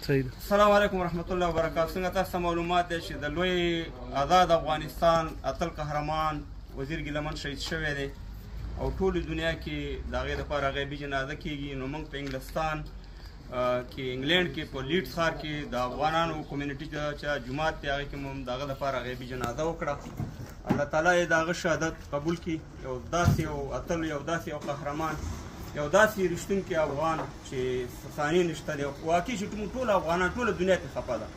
السلام علیکم ورحمۃ اللہ وبرکاتہ. څنګه تاسو ته معلومات دی چې د لوی آزاد افغانستان اتل قهرمان وزیر ګیلمن شهید شوی دی او ټولې دنیا کې د هغې دپاره غیبي جنازه کېږي. نو موږ په انګلستان کې انګلینډ کې په لیډز ښار کې د افغانانو کمیونټي چې جومات دی هغې کې مو د هغه دپاره غیبي جنازه وکړه. الله تعالی یې د هغه شهادت قبول کړي. یو داسې یو اتل، یو داسې یو قهرمان، یو داسې رښتونکی افغان چې ثاني نشته دی. واقعي چې موږ ټول افغانان ټوله دنیا ته خفه ده.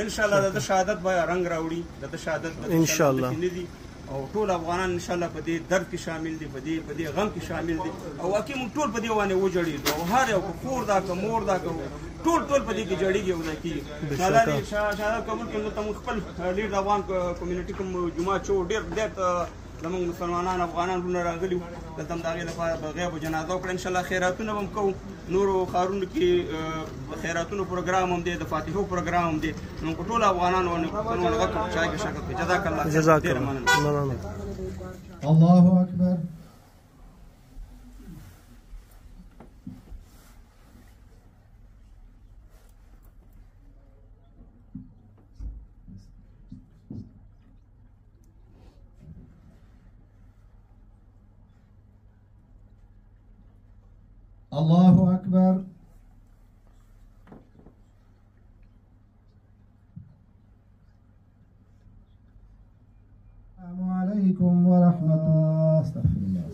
انشاءالله د ده شهادت به رنګ راوړي، د ده شهادت انشاءالله نه دي او ټول افغانان انشاءالله په دې درد کې شامل دي، په دې غم کې شامل دي او واقعي موږ ټول په دې باندې وجړېدو او هر یو که کور دا که مور دا که ټول په دې کې جړېږي او دا کېږي. الله دې شهادت قبول کړي. دلته موږ خپل ډېر د افغان کمیونټي کوم جومات چې و ډېر زموږ مسلمانان افغانان وروڼه راغلي وو. دلته هم د هغې لپاره به غیب و جنازه وکړه. انشاءالله خیراتونه به هم کوو. نورو ښارونو کې خیراتونو پروګرام هم دی، د فاتحو پروګرام هم دی. نو په ټولو افغانانو باندې غږ په چای کې شکل کوي. جزاک الله خیر. ډېره مننه. الله اکبر. الله أكبر. السلام عليكم ورحمة الله. استغفر الله.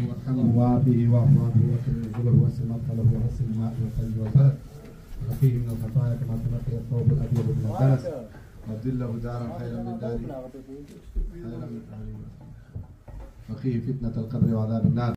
وارحمه وعافه واعف عنه وكرمه واسع مدخله وغسل الماء والثلج والبرد وفيه من الخطايا كما تنقي الثوب الابيض من الدنس وابدله دارا خيرا من داره وقيه فتنة القبر وعذاب النار.